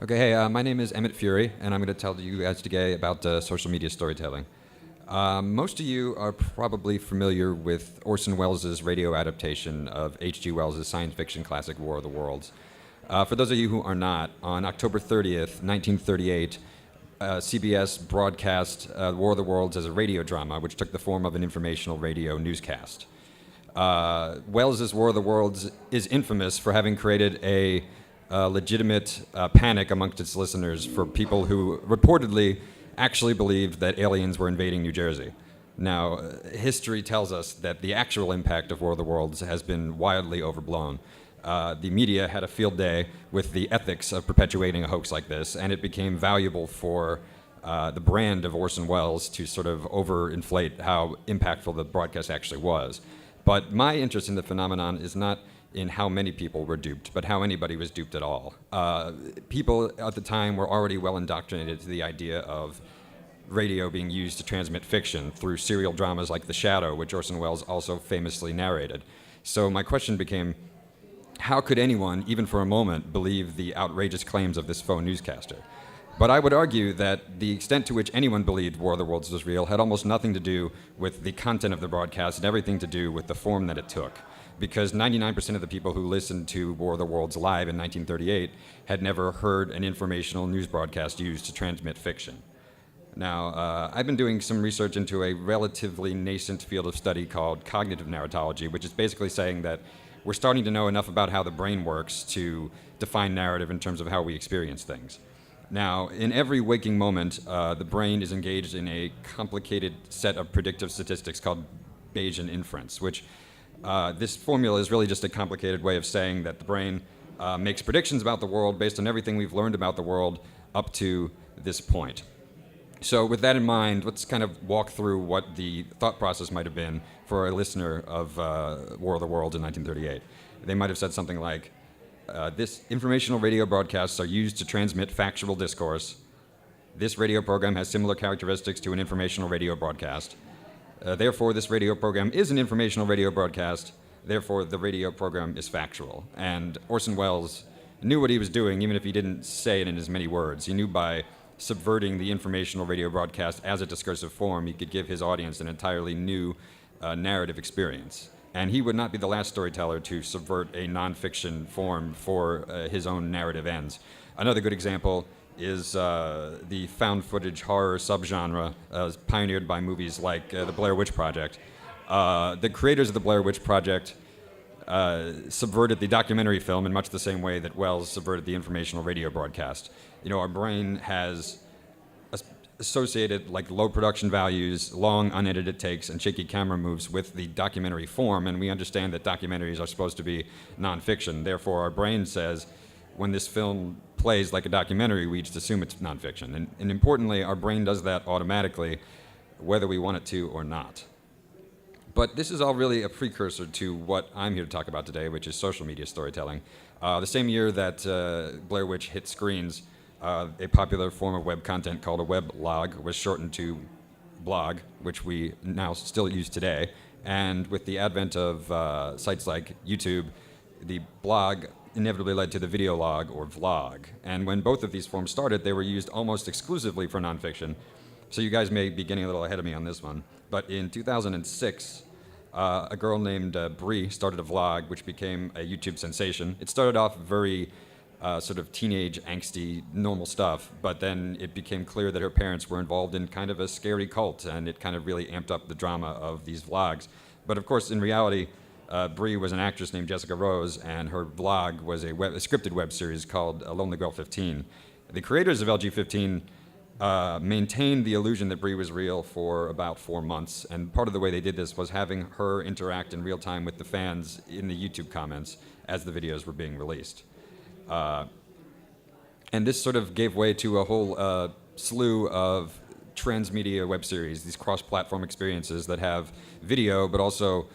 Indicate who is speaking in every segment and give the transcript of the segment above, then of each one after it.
Speaker 1: Okay, hey, my name is Emmett Furey, and I'm going to tell you guys today about social media storytelling. Most of you are probably familiar with Orson Welles' radio adaptation of H.G. Wells' science fiction classic War of the Worlds. For those of you who are not, on October 30th, 1938, CBS broadcast War of the Worlds as a radio drama, which took the form of an informational radio newscast. Welles' War of the Worlds is infamous for having created a legitimate panic amongst its listeners for people who reportedly actually believed that aliens were invading New Jersey. Now, history tells us that the actual impact of War of the Worlds has been wildly overblown. The media had a field day with the ethics of perpetuating a hoax like this, and it became valuable for the brand of Orson Welles to sort of overinflate how impactful the broadcast actually was. But my interest in the phenomenon is not in how many people were duped, but how anybody was duped at all. People at the time were already well indoctrinated to the idea of radio being used to transmit fiction through serial dramas like The Shadow, which Orson Welles also famously narrated. So my question became, how could anyone, even for a moment, believe the outrageous claims of this faux newscaster? But I would argue that the extent to which anyone believed War of the Worlds was real had almost nothing to do with the content of the broadcast and everything to do with the form that it took. Because 99% of the people who listened to War of the Worlds live in 1938 had never heard an informational news broadcast used to transmit fiction. Now, I've been doing some research into a relatively nascent field of study called cognitive narratology, which is basically saying that we're starting to know enough about how the brain works to define narrative in terms of how we experience things. Now, in every waking moment, the brain is engaged in a complicated set of predictive statistics called Bayesian Inference, which this formula is really just a complicated way of saying that the brain makes predictions about the world based on everything we've learned about the world up to this point. So with that in mind, let's kind of walk through what the thought process might have been for a listener of War of the Worlds in 1938. They might have said something like, this informational radio broadcasts are used to transmit factual discourse. This radio program has similar characteristics to an informational radio broadcast. Therefore, this radio program is an informational radio broadcast. Therefore, the radio program is factual. And Orson Welles knew what he was doing, even if he didn't say it in as many words. He knew by subverting the informational radio broadcast as a discursive form, he could give his audience an entirely new narrative experience. And he would not be the last storyteller to subvert a nonfiction form for his own narrative ends. Another good example is the found footage horror subgenre pioneered by movies like The Blair Witch Project. The creators of The Blair Witch Project subverted the documentary film in much the same way that Welles subverted the informational radio broadcast. You know, our brain has associated like low production values, long unedited takes, and shaky camera moves with the documentary form, and we understand that documentaries are supposed to be nonfiction. Therefore, our brain says, when this film plays like a documentary, we just assume it's nonfiction. And importantly, our brain does that automatically, whether we want it to or not. But this is all really a precursor to what I'm here to talk about today, which is social media storytelling. The same year that Blair Witch hit screens, a popular form of web content called a weblog was shortened to blog, which we now still use today. And with the advent of sites like YouTube, the blog inevitably led to the video log or vlog. And when both of these forms started, they were used almost exclusively for nonfiction. So you guys may be getting a little ahead of me on this one. But in 2006, a girl named Bree started a vlog, which became a YouTube sensation. It started off very sort of teenage, angsty, normal stuff, but then it became clear that her parents were involved in kind of a scary cult, and it kind of really amped up the drama of these vlogs. But of course, in reality, Bree was an actress named Jessica Rose, and her vlog was a scripted web series called Lonely Girl 15. The creators of LG15 maintained the illusion that Bree was real for about 4 months, and part of the way they did this was having her interact in real time with the fans in the YouTube comments as the videos were being released. And this sort of gave way to a whole slew of transmedia web series, these cross-platform experiences that have video, but also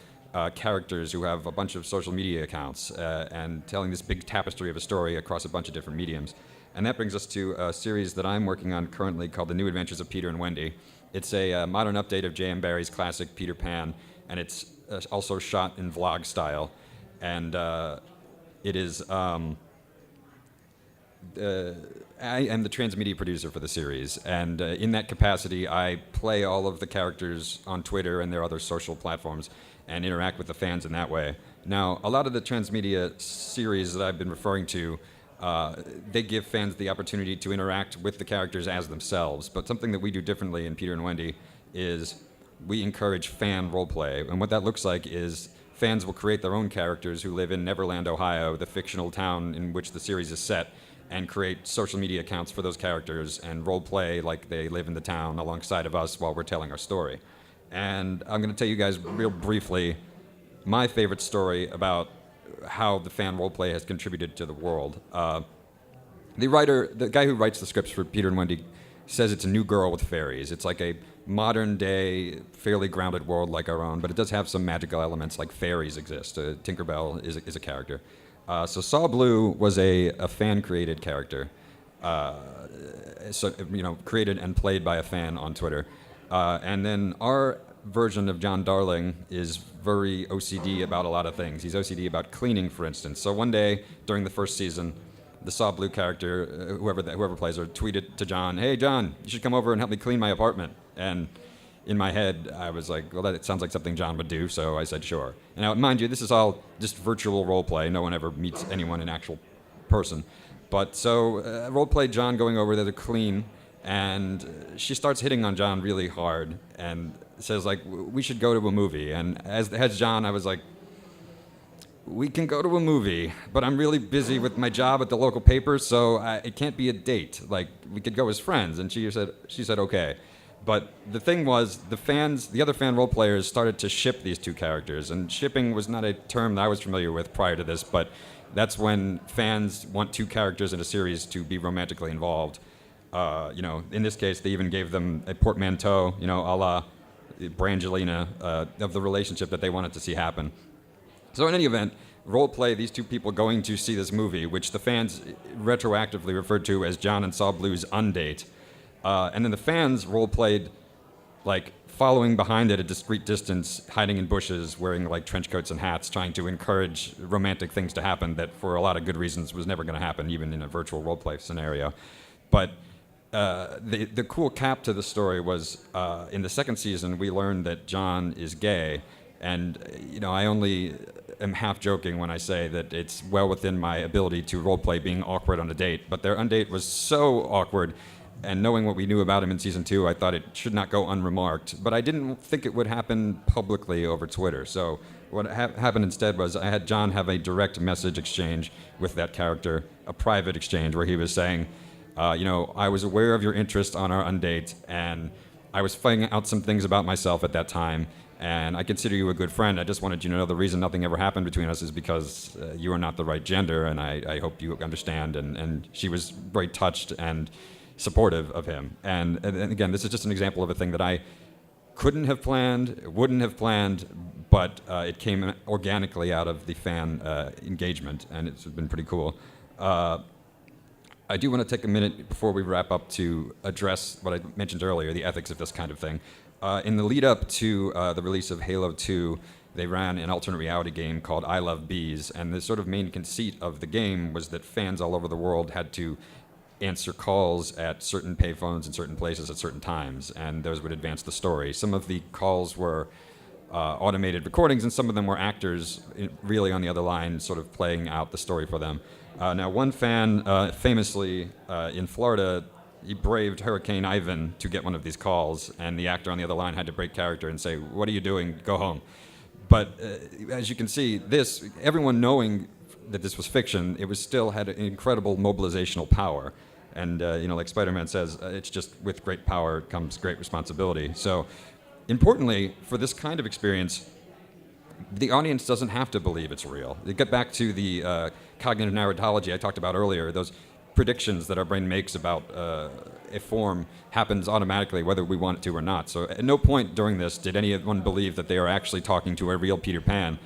Speaker 1: characters who have a bunch of social media accounts and telling this big tapestry of a story across a bunch of different mediums. And that brings us to a series that I'm working on currently called The New Adventures of Peter and Wendy. It's a modern update of J.M. Barrie's classic Peter Pan, and it's also shot in vlog style. And it is I am the transmedia producer for the series, and in that capacity, I play all of the characters on Twitter and their other social platforms and interact with the fans in that way. Now, a lot of the transmedia series that I've been referring to, they give fans the opportunity to interact with the characters as themselves, but something that we do differently in Peter and Wendy is we encourage fan roleplay, and what that looks like is fans will create their own characters who live in Neverland, Ohio, the fictional town in which the series is set, and create social media accounts for those characters and role play like they live in the town alongside of us while we're telling our story. And I'm going to tell you guys real briefly my favorite story about how the fan role play has contributed to the world. The guy who writes the scripts for Peter and Wendy says it's a new girl with fairies. It's like a modern day, fairly grounded world like our own, but it does have some magical elements like fairies exist. Tinkerbell is a character. So Saw Blue was a fan-created character, created and played by a fan on Twitter. And then our version of John Darling is very OCD about a lot of things. He's OCD about cleaning, for instance. So one day during the first season, the Saw Blue character, whoever plays her, tweeted to John, "Hey, John, you should come over and help me clean my apartment." And in my head, I was like, well, that sounds like something John would do, so I said, sure. And now, mind you, this is all just virtual role play. No one ever meets anyone in actual person. But so role play John going over there to clean, and she starts hitting on John really hard and says, like, we should go to a movie. And as the head John, I was like, we can go to a movie, but I'm really busy with my job at the local paper, so it can't be a date. Like, we could go as friends. And she said, okay. But the thing was, the other fan role players started to ship these two characters, and shipping was not a term that I was familiar with prior to this, but that's when fans want two characters in a series to be romantically involved. In this case, they even gave them a portmanteau, a la Brangelina, of the relationship that they wanted to see happen. So in any event, role play these two people going to see this movie, which the fans retroactively referred to as John and Saw Blue's undate. And then the fans role-played, like, following behind at a discreet distance, hiding in bushes, wearing, like, trench coats and hats, trying to encourage romantic things to happen that, for a lot of good reasons, was never going to happen, even in a virtual role-play scenario. But the cool cap to the story was, in the second season, we learned that John is gay. And, I only am half joking when I say that it's well within my ability to role-play being awkward on a date. But their undate was so awkward. And knowing what we knew about him in season 2, I thought it should not go unremarked. But I didn't think it would happen publicly over Twitter. So what happened instead was I had John have a direct message exchange with that character, a private exchange where he was saying, I was aware of your interest on our undate, and I was finding out some things about myself at that time, and I consider you a good friend. I just wanted you to know the reason nothing ever happened between us is because you are not the right gender, and I hope you understand. And she was very touched and supportive of him. And again, this is just an example of a thing that I couldn't have planned, wouldn't have planned, but it came organically out of the fan engagement, and it's been pretty cool. I do want to take a minute before we wrap up to address what I mentioned earlier, the ethics of this kind of thing. In the lead up to the release of Halo 2, they ran an alternate reality game called I Love Bees, and the sort of main conceit of the game was that fans all over the world had to answer calls at certain payphones in certain places at certain times, and those would advance the story. Some of the calls were automated recordings, and some of them were actors really on the other line sort of playing out the story for them. Now, one fan famously in Florida, he braved Hurricane Ivan to get one of these calls, and the actor on the other line had to break character and say, "What are you doing? Go home." But as you can see, everyone knowing that this was fiction, it was still had an incredible mobilizational power. And, like Spider-Man says, it's just with great power comes great responsibility. So, importantly, for this kind of experience, the audience doesn't have to believe it's real. You get back to the cognitive narratology I talked about earlier, those predictions that our brain makes about a form happens automatically whether we want it to or not. So at no point during this did anyone believe that they are actually talking to a real Peter Pan.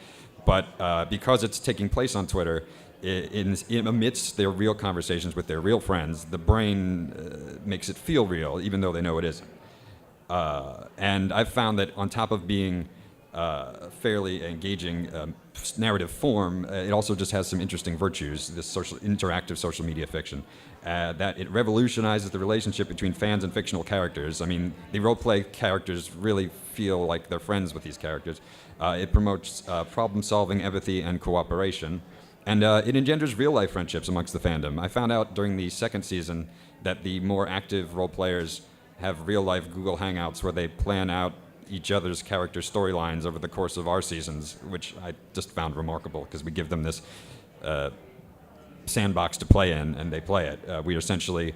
Speaker 1: But because it's taking place on Twitter, amidst their real conversations with their real friends, the brain makes it feel real, even though they know it isn't. And I've found that on top of being fairly engaging narrative form, it also just has some interesting virtues, this interactive social media fiction. That it revolutionizes the relationship between fans and fictional characters. I mean, the roleplay characters really feel like they're friends with these characters. It promotes problem-solving, empathy, and cooperation. And it engenders real-life friendships amongst the fandom. I found out during the second season that the more active role players have real-life Google Hangouts where they plan out each other's character storylines over the course of our seasons, which I just found remarkable because we give them this sandbox to play in, and they play it. We are essentially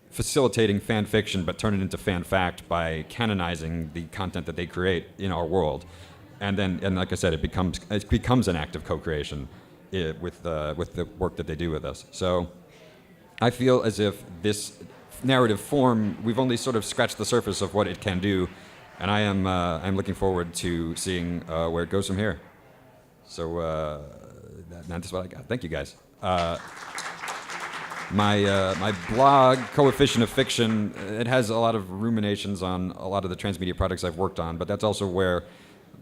Speaker 1: facilitating fan fiction, but turn it into fan fact by canonizing the content that they create in our world. And then, and like I said, it becomes an act of co-creation with the work that they do with us. So I feel as if this narrative form, we've only sort of scratched the surface of what it can do, and I'm looking forward to seeing where it goes from here. So that's what I got. Thank you, guys. My blog, Coefficient of Fiction, it has a lot of ruminations on a lot of the transmedia projects I've worked on, but that's also where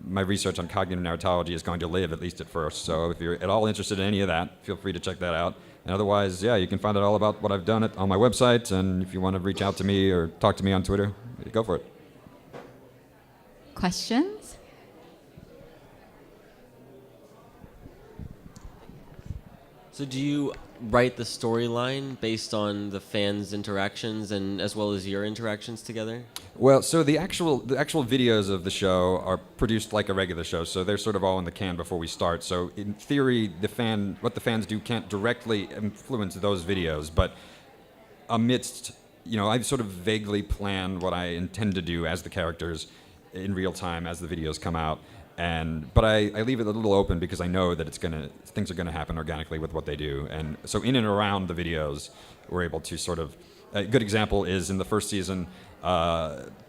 Speaker 1: my research on cognitive narratology is going to live, at least at first. So if you're at all interested in any of that, feel free to check that out. And otherwise, yeah, you can find out all about what I've done on my website, and if you want to reach out to me or talk to me on Twitter, go for it.
Speaker 2: Questions?
Speaker 3: So do you write the storyline based on the fans' interactions and as well as your interactions together?
Speaker 1: Well, so the actual videos of the show are produced like a regular show, so they're sort of all in the can before we start. So in theory, what the fans do can't directly influence those videos, but amidst, I sort of vaguely plan what I intend to do as the characters in real time as the videos come out. But I leave it a little open because I know that things are gonna happen organically with what they do. And so in and around the videos, we're able to sort of. A good example is in the first season,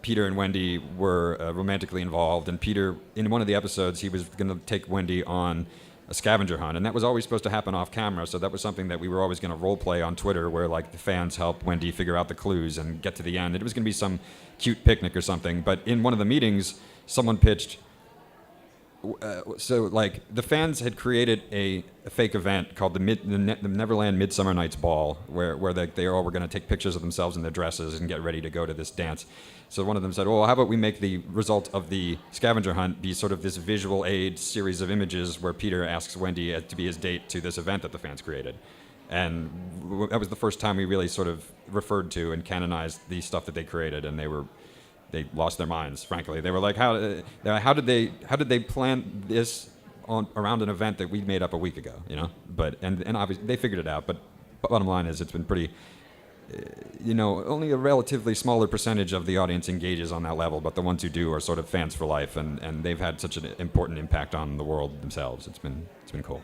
Speaker 1: Peter and Wendy were romantically involved, and Peter, in one of the episodes, he was gonna take Wendy on a scavenger hunt, and that was always supposed to happen off camera. So that was something that we were always gonna role play on Twitter, where like the fans help Wendy figure out the clues and get to the end. It was gonna be some cute picnic or something. But in one of the meetings, someone pitched. So, like, the fans had created a fake event called the Neverland Midsummer Night's Ball, where they all were going to take pictures of themselves in their dresses and get ready to go to this dance. So one of them said, well, how about we make the result of the scavenger hunt be sort of this visual aid series of images where Peter asks Wendy to be his date to this event that the fans created. And that was the first time we really sort of referred to and canonized the stuff that they created, and they lost their minds, frankly. They were like, how did they plan this around an event that we made up a week ago, But and obviously they figured it out. But bottom line is, it's been pretty, only a relatively smaller percentage of the audience engages on that level, but the ones who do are sort of fans for life, and they've had such an important impact on the world themselves. It's been cool.